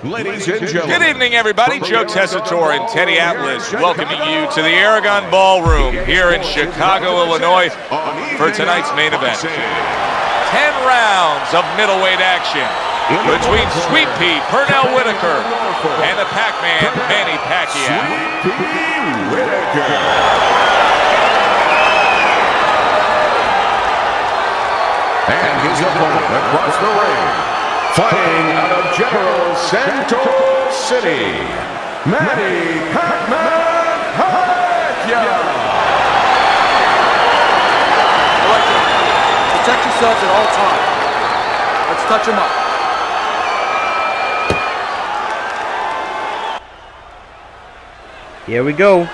Ladies and gentlemen. Good evening, everybody. Joe Tessitore and Teddy Atlas welcoming you to the Aragon Ballroom here in Chicago, Illinois for tonight's main event. 10 rounds of middleweight action between Sweet Pea Pernell Whitaker and the Pac-Man Manny Pacquiao. Sweet Pea Whitaker. And his opponent across the ring, fighting out of General Santos City, Manny Pac-Man Pacquiao. Protect yourselves at all times. Let's touch him up. Here we go.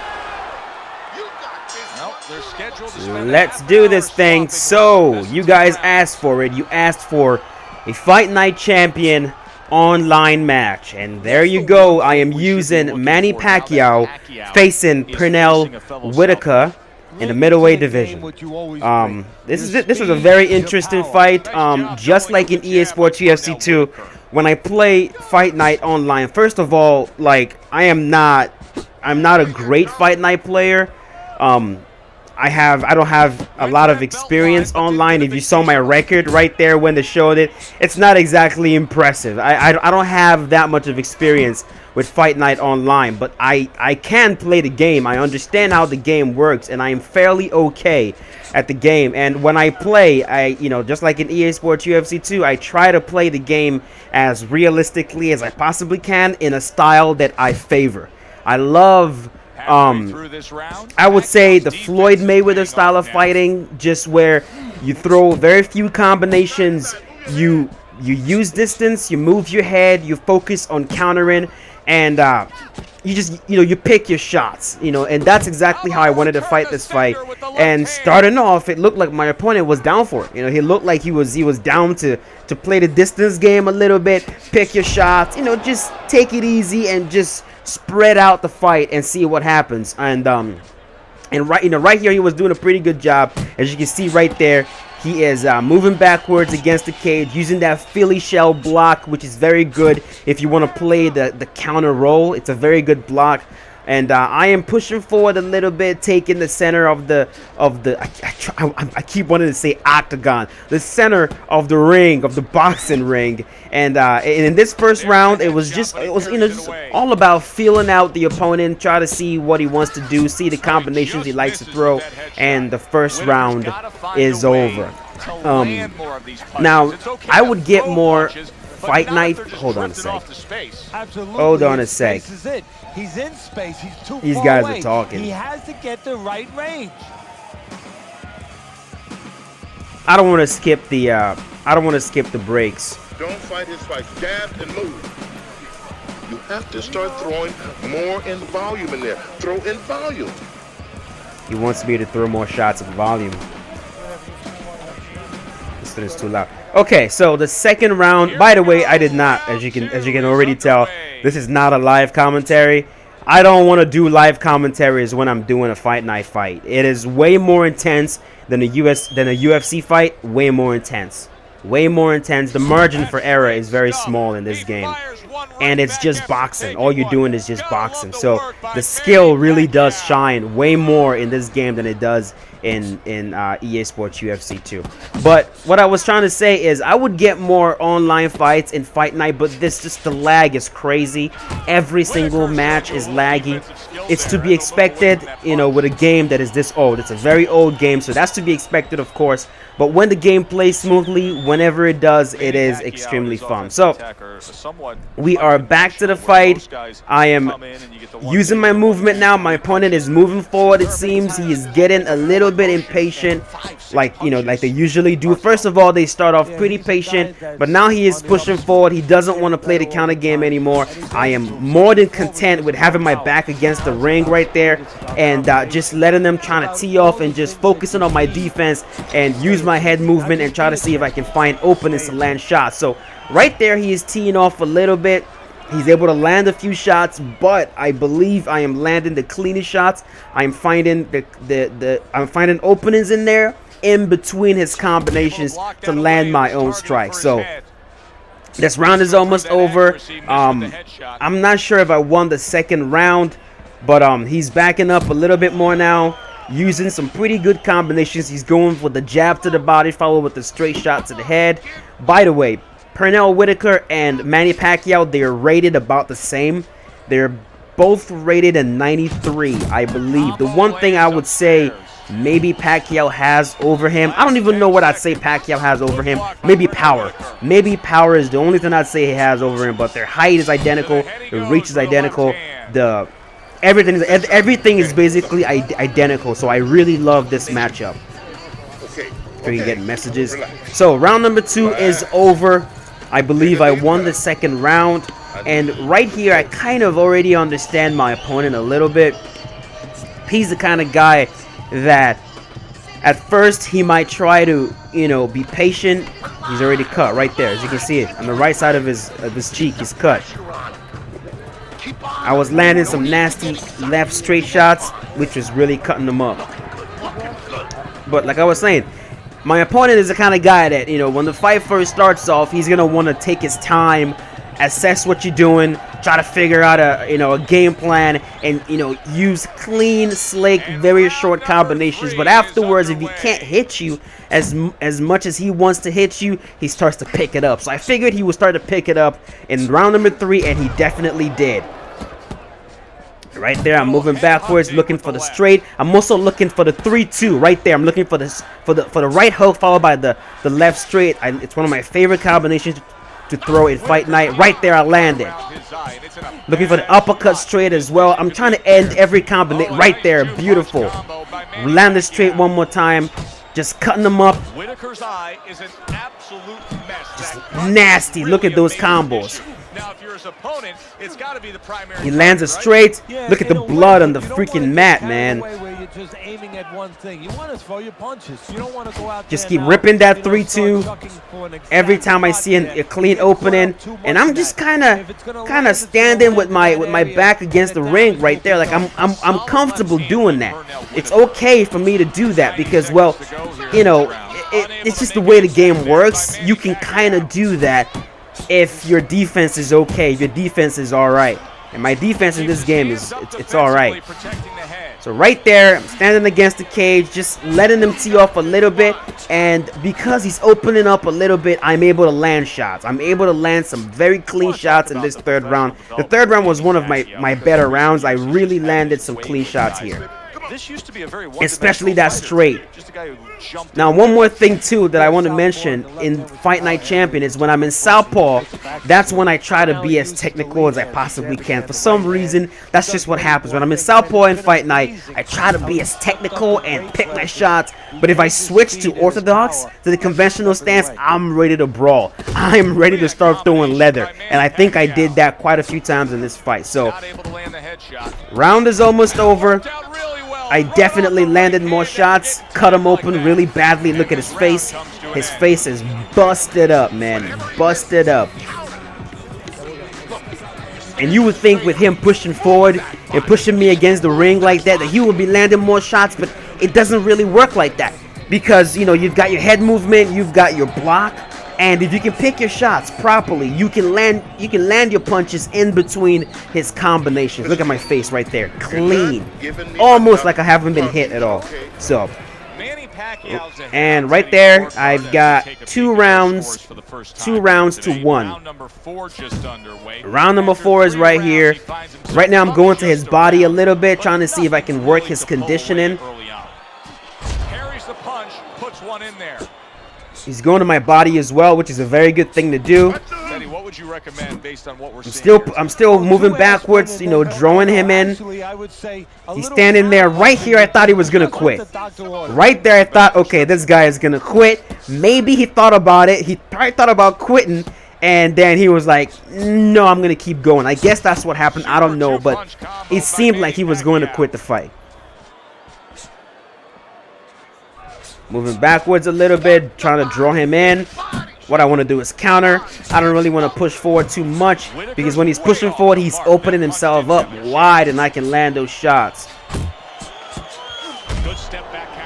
Let's do this thing. So, you guys asked for it. You asked for a Fight Night Champion online match. And there you go. I am using Manny Pacquiao facing Pernell Whitaker in the middleweight division. This was a very interesting fight. Just like in EA Sports UFC 2, when I play Fight Night online, first of all, like I'm not a great Fight Night player. I don't have a lot of experience online. If you saw my record right there when they showed it, it's not exactly impressive. I don't have that much of experience with Fight Night online, but I can play the game. I understand how the game works, and I am fairly okay at the game. And when I play, just like in EA Sports UFC 2, I try to play the game as realistically as I possibly can in a style that I favor. I love I would say the Floyd Mayweather style of fighting, just where you throw very few combinations, you use distance, you move your head, you focus on countering, and you just you pick your shots, and that's exactly how I wanted to fight this fight. And starting off, it looked like my opponent was down for it. He looked like he was down to play the distance game a little bit, pick your shots, just take it easy and just spread out the fight and see what happens. And right here he was doing a pretty good job. As you can see right there, he is moving backwards against the cage, using that Philly shell block, which is very good if you want to play the counter roll. It's a very good block. And I am pushing forward a little bit, taking the center of the I keep wanting to say octagon, the center of the ring, of the boxing ring. And in this first round, it was just all about feeling out the opponent, try to see what he wants to do, see the combinations he likes to throw, and the first round is over. Now I would get more Fight Night. Hold on a sec. Hold on a sec. He's in space. He's too These far guys away. are talking. He has to get the right range. I don't want to skip the breaks. Don't fight his fight. Jab and move. You have to start throwing more in volume in there. Throw in volume. He wants me to throw more shots at volume. This thing is too loud. Okay, so the second round. By the way, I did not, as you can already tell, this is not a live commentary. I don't want to do live commentaries when I'm doing a Fight Night fight. It is way more intense than a UFC fight. Way more intense. Way more intense. The margin for error is very small in this game. And it's just boxing. All you're doing is just boxing. So the skill really does shine way more in this game than it does in EA Sports UFC 2. But what I was trying to say is I would get more online fights in Fight Night, but the lag is crazy. Every single match is laggy. It's to be expected, with a game that is this old. It's a very old game, so that's to be expected, of course. But when the game plays smoothly, whenever it does, it is extremely fun. So we are back to the fight. I am using my movement now. My opponent is moving forward, it seems. He is getting a little bit impatient, like they usually do. First of all, they start off pretty patient, but now he is pushing forward. He doesn't want to play the counter game anymore. I am more than content with having my back against the ring right there and just letting them trying to tee off and just focusing on my defense and use my head movement and try to see if I can find openings to land shots. So right there, he is teeing off a little bit. He's able to land a few shots, but I believe I am landing the cleanest shots. I'm finding I'm finding openings in there in between his combinations to land my own strike. So This round is almost over. I'm not sure if I won the second round, but he's backing up a little bit more now, using some pretty good combinations. He's going with the jab to the body, followed with the straight shot to the head. By the way, Pernell Whitaker and Manny Pacquiao, they're rated about the same. They're both rated at 93, I believe. The one thing I would say maybe Pacquiao has over him, I don't even know what I'd say Pacquiao has over him. Maybe power. Maybe power is the only thing I'd say he has over him, but their height is identical, their reach is identical, everything is basically identical, so I really love this matchup. If we can get messages. So round number 2 is over. I believe I won the second round, and right here I kind of already understand my opponent a little bit. He's the kind of guy that at first he might try to, be patient. He's already cut right there, as you can see it on the right side of his cheek. He's cut. I was landing some nasty left straight shots, which was really cutting them up. But like I was saying, my opponent is the kind of guy that, when the fight first starts off, he's gonna want to take his time, assess what you're doing, try to figure out a game plan, and use clean, slick, very short combinations. But afterwards, if he can't hit you as much as he wants to hit you, he starts to pick it up. So I figured he would start to pick it up in round number 3, and he definitely did. Right there, I'm moving backwards, looking for the straight. I'm also looking for the 3-2 right there. I'm looking for the right hook followed by the left straight. It's one of my favorite combinations to throw in fight night. Right there, I landed. Looking for the uppercut straight as well. I'm trying to end every combination. Right there, beautiful. Land the straight one more time. Just cutting them up. Just nasty. Look at those combos. Now, if you're his opponent, it's got to be the primary. He lands a straight. Look at the blood on the freaking mat, man. Just keep ripping that 3-2 every time I see a clean opening, and I'm just kind of standing with my back against the ring right there. Like I'm comfortable doing that. It's okay for me to do that because, well, it's just the way the game works. You can kind of do that if your defense is okay, if your defense is alright. And my defense in this game it's alright. So right there, I'm standing against the cage, just letting him tee off a little bit, and because he's opening up a little bit, I'm able to land shots. I'm able to land some very clean shots in this third round. The third round was one of my better rounds. I really landed some clean shots here. Especially that straight. Now, one more thing too that I want to mention in Fight Night Champion is when I'm in Southpaw, that's when I try to be as technical as I possibly can. For some reason, that's just what happens. When I'm in Southpaw in Fight Night, I try to be as technical and pick my shots. But if I switch to Orthodox, to the conventional stance, I'm ready to brawl. I'm ready to start throwing leather. And I think I did that quite a few times in this fight. So, round is almost over. I definitely landed more shots, cut him open really badly. Look at his face. His face is busted up, man. Busted up. And you would think with him pushing forward and pushing me against the ring like that he would be landing more shots, but it doesn't really work like that. Because, you've got your head movement, you've got your block, and if you can pick your shots properly, you can land your punches in between his combinations. Look at my face right there. Clean. Almost like I haven't been hit at all. So, and right there, I've got 2 rounds to 1. Round number 4 is right here. Right now, I'm going to his body a little bit, trying to see if I can work his conditioning. Carries the punch, puts one in there. He's going to my body as well, which is a very good thing to do. Teddy, what would you recommend based on what we're seeing? I'm still moving backwards, drawing him in. He's standing there. Right here, I thought he was going to quit. Right there, I thought, okay, this guy is going to quit. Maybe he thought about it. He probably thought about quitting. And then he was like, no, I'm going to keep going. I guess that's what happened. I don't know. But it seemed like he was going to quit the fight. Moving backwards a little bit, trying to draw him in. What I want to do is counter. I don't really want to push forward too much because when he's pushing forward, he's opening himself up wide and I can land those shots.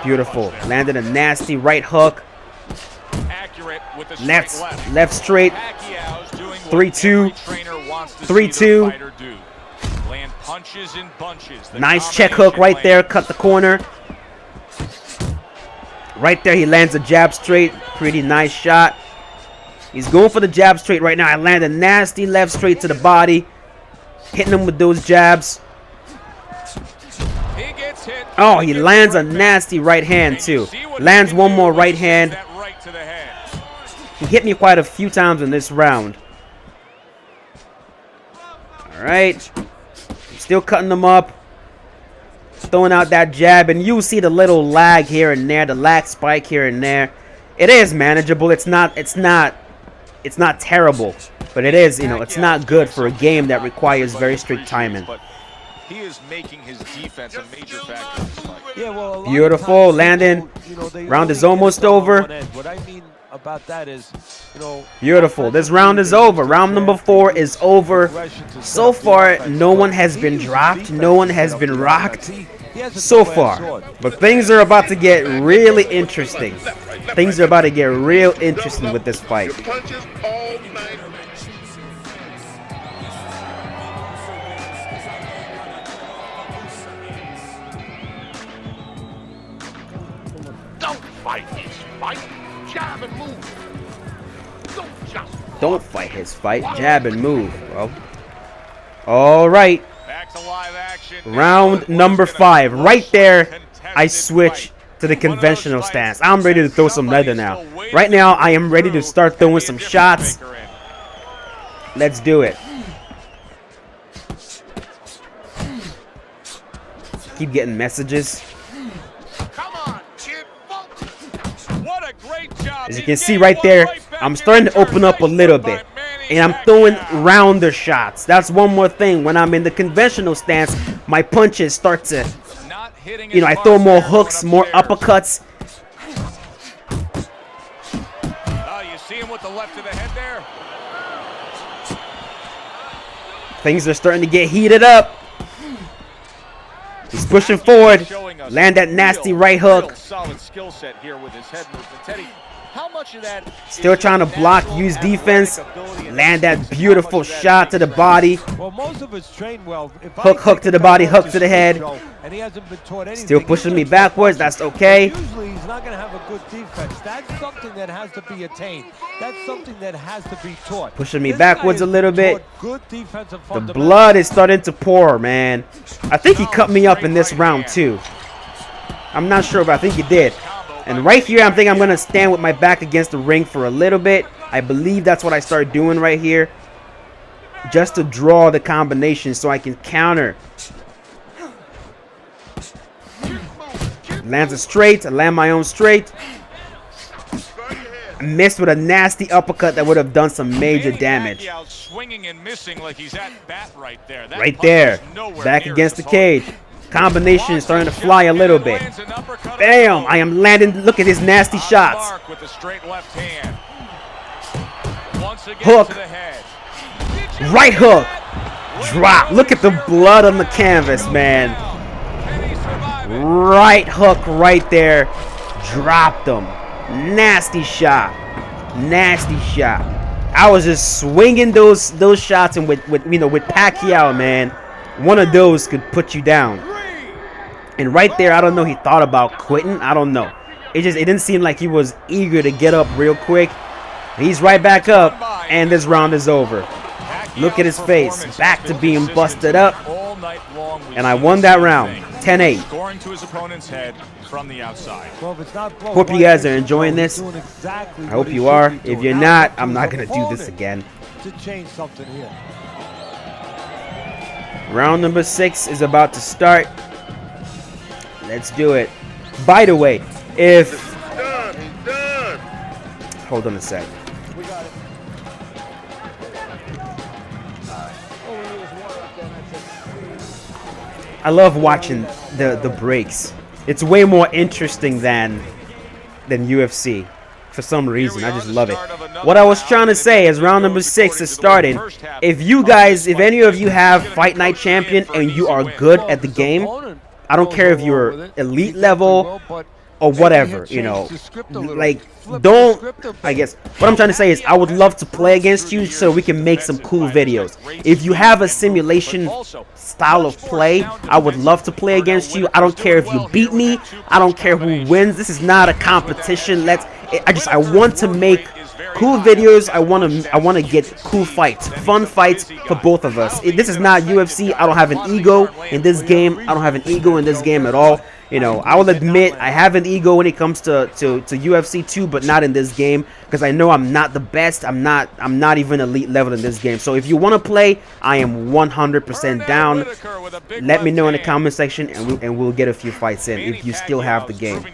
Beautiful. Landed a nasty right hook. Left straight. 3-2. 3-2. Nice check hook right there. Cut the corner. Right there, he lands a jab straight. Pretty nice shot. He's going for the jab straight right now. I land a nasty left straight to the body. Hitting him with those jabs. Oh, he lands a nasty right hand too. Lands one more right hand. He hit me quite a few times in this round. Alright. Still cutting them up. Throwing out that jab. And you see the little lag here and there. The lag spike here and there. It is manageable. It's not terrible. But it is, you know, it's not good for a game that requires very strict timing. He is making his defense a major factor in this fight. Yeah, well, Beautiful, landing. Round is almost over. What I mean about that is, Beautiful. This round is over. Round number 4 is over. So far, no one has been dropped. No one has been rocked so far. But things are about to get really interesting. Things are about to get real interesting with this fight. Punches all night. Don't fight his fight. Jab and move. Don't fight his fight. Jab and move, bro. All right. Back to live action. Round number 5. Right there, I switch to the conventional stance. I'm ready to throw some leather now. Right now, I am ready to start throwing some shots. Let's do it. Keep getting messages. As you can see right there, I'm starting to open up a little bit. And I'm throwing rounder shots. That's one more thing. When I'm in the conventional stance, my punches start to, you know, I throw more hooks, more uppercuts. You see him with the left of the head there. Things are starting to get heated up. He's pushing forward. Land that nasty right hook. Solid skill set here with his head movement. Teddy, how much of that Still trying to block, use defense. Land that beautiful shot to the body. Well, most of us train well. Hook to the body, hook to the head. Still pushing me backwards. That's okay. Usually he's not going to have a good defense. That's something that has to be attained. That's something that has to be taught. Pushing me backwards a little bit. Good defensive The fundamentals. blood is starting to pour, man. I think he cut me up in this round too. I'm not sure, but I think he did. And right here, I'm thinking I'm going to stand with my back against the ring for a little bit. I believe that's what I started doing right here. Just to draw the combination so I can counter. Lands a straight. I land my own straight. I missed with a nasty uppercut that would have done some major damage. Swinging and missing like he's at bat right there. That Right there. Back against the cage. Combination is starting to fly a little bit. Bam! I am landing. Look at his nasty shots. With the straight left hand. Once again Hook. to the head. Right hook. Drop. Look at the blood on the canvas, man. Can he survive it? Right hook right there. Dropped him. Nasty shot. Nasty shot. I was just swinging those shots, and with Pacquiao, man, one of those could put you down. And right there, I don't know, he thought about quitting. I don't know. It didn't seem like he was eager to get up real quick. He's right back up, and this round is over. Look at his face, back to being busted up. And I won that round, 10-8. Scoring to his opponent's head from the outside. Hope you guys are enjoying this. I hope you are. If you're not, I'm not going to do this again. To change something here. Round number 6 is about to start. Let's do it. By the way, if... He's done. Hold on a sec. I love watching the breaks. It's way more interesting than UFC. For some reason, I just love it. What I was trying to say is round number 6 is starting. If any of you have Fight Night Champion and you are good at the game, I don't care if you're elite level or whatever, you know. Like, don't, I guess, what I'm trying to say is I would love to play against you so we can make some cool videos. If you have a simulation style of play, I would love to play against you. I don't care if you beat me. I don't care who wins. This is not a competition. I want to make cool videos. I want to get cool fights, fun fights for both of us. This is not UFC. I don't have an ego in this game. I don't have an ego in this game at all. You know, I will admit I have an ego when it comes to UFC 2, but not in this game because I know I'm not the best. I'm not even elite level in this game. So if you want to play, I am 100% down. Let me know in the comment section, and we'll get a few fights in if you still have the game.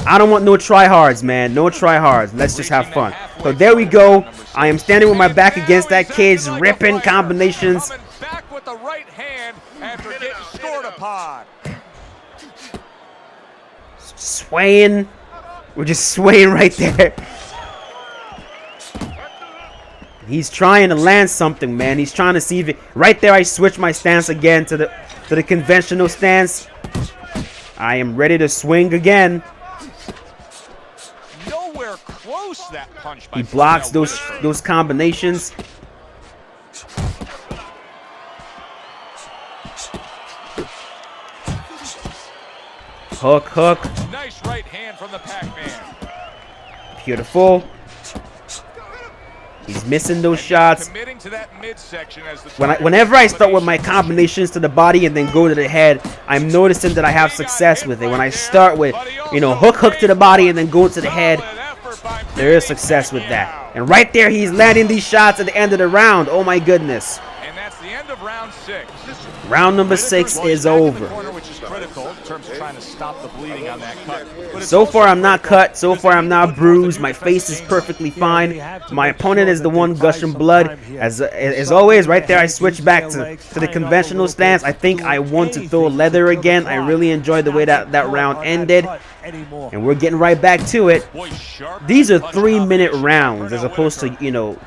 I don't want no tryhards, man. No tryhards. Let's just have fun. So there we go. I am standing with my back against that cage, ripping combinations. Back with the right hand after getting scored upon. Swaying. We're just swaying right there. He's trying to land something, man. He's trying to see if it. Right there, I switch my stance again to the conventional stance. I am ready to swing again. Nowhere close that punch by He blocks those combinations. Hook, hook. Nice right hand from the Pac-Man. Beautiful. He's missing those shots. Committing to that midsection as the Whenever I start with my combinations to the body and then go to the head, I'm noticing that I have success with it. When I start with, you know, hook to the body and then go to the head, there is success with that. And right there, he's landing these shots at the end of the round. Oh my goodness. And that's the end of round 6. Round number 6 is over. Which is critical in terms of trying to stop the bleeding on that cut. So far, I'm not cut. So far, I'm not bruised. My face is perfectly fine. My opponent is the one gushing blood. As always, right there, I switch back to the conventional stance. I think I want to throw leather again. I really enjoyed the way that round ended. And we're getting right back to it. These are 3-minute rounds as opposed to, you know,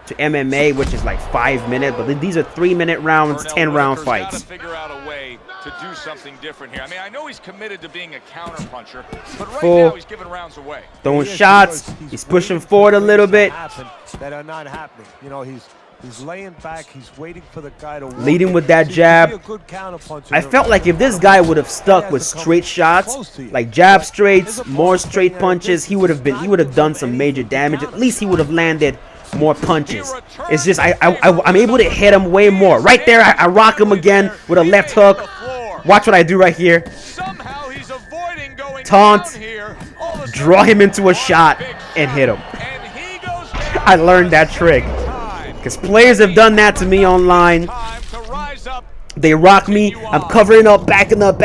to MMA, which is like 5 minutes, but these are 3-minute rounds, 10-round fights. Figure out a way to do something different here. I mean, I know he's committed to being a counter puncher, but right now he's giving rounds away. Throwing shots, he's pushing forward a little bit. That are not happening. You know, he's laying back, he's waiting for the guy to leading with that jab. I felt like if this guy would have stuck with straight shots, like jab straights, more straight punches, he would have done some major damage. At least he would have landed more punches. It's just I'm able to hit him way more. Right there, I rock him again with a left hook. Watch what I do right here. Taunt, draw him into a shot, and hit him. I learned that trick because players have done that to me online. They rock me, I'm covering up, backing up.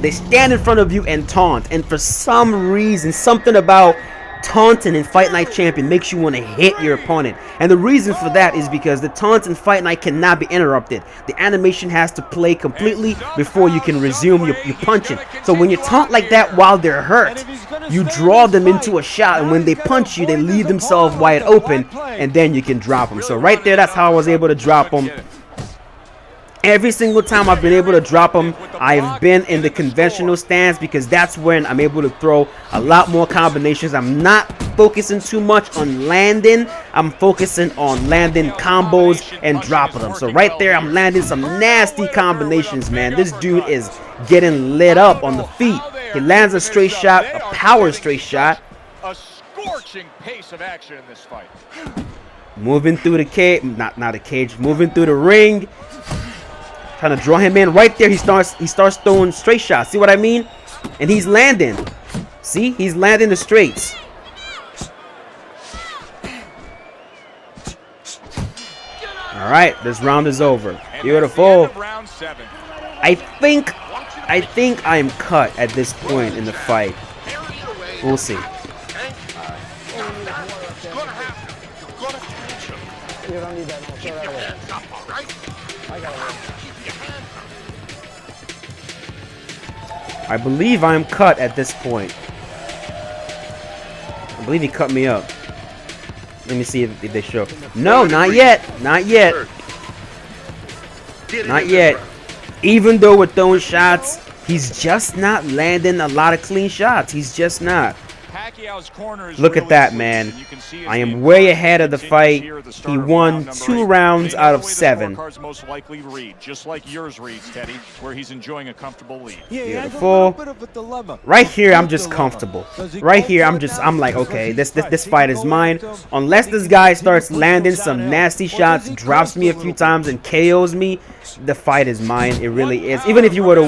They stand in front of you and taunt, and for some reason, something about taunting in Fight Night Champion makes you want to hit your opponent. And the reason for that is because the taunts in Fight Night cannot be interrupted. The animation has to play completely before you can resume your punching. So when you taunt like that while they're hurt, you draw them into a shot, and when they punch you, they leave themselves wide open, and then you can drop them. So right there, that's how I was able to drop them. Every single time I've been able to drop them, I've been in the conventional stance because that's when I'm able to throw a lot more combinations. I'm not focusing too much on landing. I'm focusing on landing combos and dropping them. So right there, I'm landing some nasty combinations, man. This dude is getting lit up on the feet. He lands a straight shot, a power straight shot. A scorching pace of action in this fight. Moving through the cage, not a cage, moving through the ring. Trying to draw him in. Right there, he starts throwing straight shots. See what I mean? And he's landing. See? He's landing the straights. All right, this round is over. Beautiful. I think I'm cut at this point in the fight. We'll see. I believe I'm cut at this point. I believe he cut me up. Let me see if they show. No, not yet. Not yet. Not yet. Even though we're throwing shots, He's just not landing a lot of clean shots. He's just not. Pacquiao's corner is Look at really that, sweet, man. and you can see as I the am way encouragement ahead of the continues fight. here at the start He of won round number 2 8. rounds They know out the of way the 7. scorecard's most likely read, just like yours reads, Teddy, where he's enjoying a comfortable lead. Yeah, he has a Beautiful. little bit of a dilemma. Right here, I'm Good just dilemma. comfortable. Does he Right go here, for I'm it just, now? I'm like, Because okay, he's this fresh. fight He is can go mine. after him. Unless He this can guy continue starts to push landing him some downhill. nasty Or does shots, he drops coast me a a few little bit? times and KOs me, the fight is mine. It really is. Even if you were to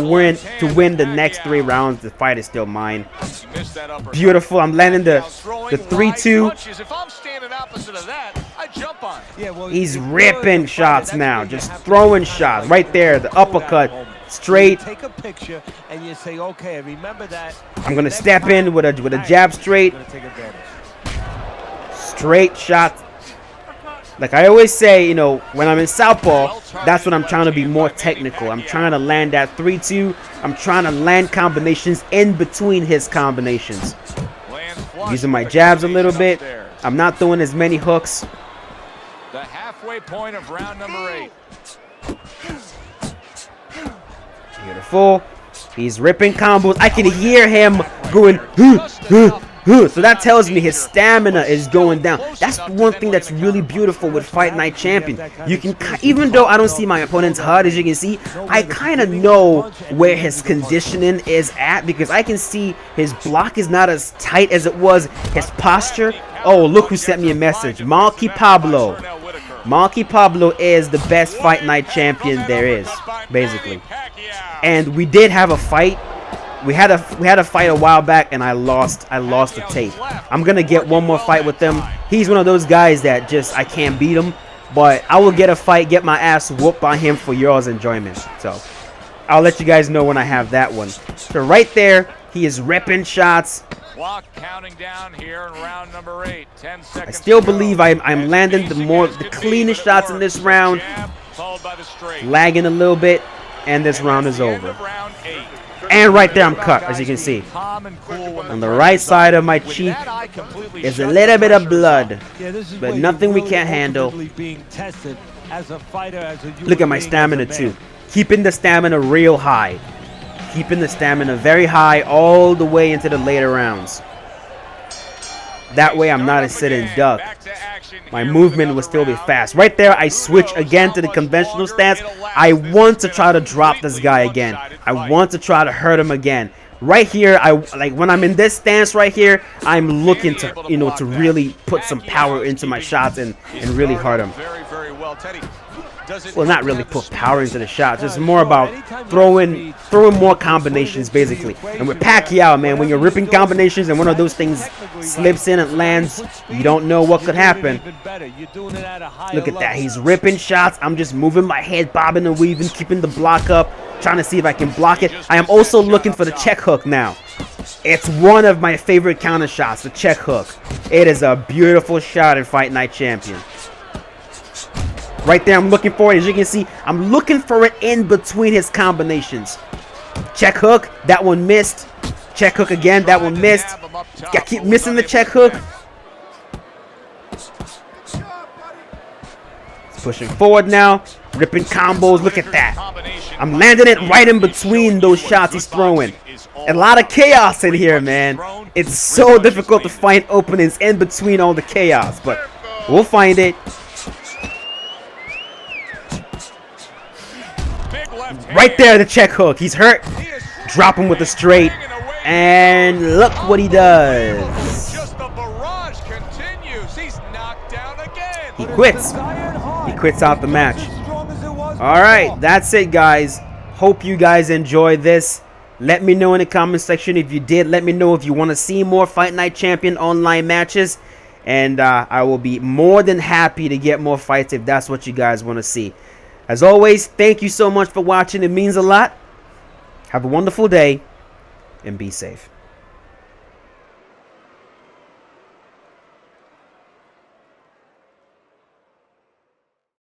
win the next 3 rounds, the fight is still mine. He missed that uppercut. Beautiful. I'm landing the Throwing 3-2. wide punches. If I'm standing opposite of that, I jump on it. Yeah, well, He's if you're ripping the shots fighter, now, that's where you just have to throwing be kind of shots. like Right there, the control that uppercut, moment. straight. You take a picture and you say, okay, remember that. I'm gonna Next step in time, with a jab straight, I'm gonna take advantage. straight shot. Like I always say, you know, when I'm in southpaw, that's when I'm trying to be more technical. I'm trying to land that 3-2. I'm trying to land combinations in between his combinations. Using my jabs a little bit. I'm not throwing as many hooks. The halfway point of round number 8. Beautiful. He's ripping combos. I can hear him going, so that tells me his stamina is going down. That's one thing that's really beautiful with Fight Night Champion. You can, even though I don't see my opponent's HUD, as you can see, I kind of know where his conditioning is at because I can see his block is not as tight as it was. His posture. Oh, look who sent me a message. Malky Pablo. Malky Pablo is the best Fight Night Champion there is, basically. And we did have a fight. We had a fight a while back, and I lost the tape. I'm gonna get one more fight with him. He's one of those guys that just I can't beat him, but I will get a fight, get my ass whooped by him for y'all's enjoyment. So I'll let you guys know when I have that one. So right there, he is ripping shots. Clock counting down here in round number 8. 10 seconds. I still believe I'm landing the cleanest shots in this round. Lagging a little bit, and this round is over. And right there I'm cut, as you can see. On the right side of my cheek is a little bit of blood, but nothing we can't handle. Look at my stamina too. Keeping the stamina real high. Keeping the stamina very high all the way into the later rounds. That way I'm not a sitting duck. My movement will still be fast. Right there, I switch again to the conventional stance. I want to try to drop this guy again. I want to try to hurt him again. Right here, like when I'm in this stance right here, I'm looking to, you know, to really put some power into my shots and really hurt him. Well, not really put power into the shots. It's more about throwing more combinations, basically. And with Pacquiao, man, when you're ripping combinations and one of those things slips in and lands, you don't know what could happen. Look at that. He's ripping shots. I'm just moving my head, bobbing and weaving, keeping the block up, trying to see if I can block it. I am also looking for the check hook now. It's one of my favorite counter shots, the check hook. It is a beautiful shot in Fight Night Champion. Right there, I'm looking for it. As you can see, I'm looking for it in between his combinations. Check hook, that one missed. Check hook again, that one missed. I keep missing the check hook. It's pushing forward now, ripping combos. Look at that. I'm landing it right in between those shots he's throwing. A lot of chaos in here, man. It's so difficult to find openings in between all the chaos, but we'll find it. Right there, the check hook. He's hurt. Drop him with a straight. And look what he does. He quits. He quits out the match. Alright, that's it, guys. Hope you guys enjoyed this. Let me know in the comment section if you did. Let me know if you want to see more Fight Night Champion online matches. And I will be more than happy to get more fights if that's what you guys want to see. As always, thank you so much for watching. It means a lot. Have a wonderful day and be safe.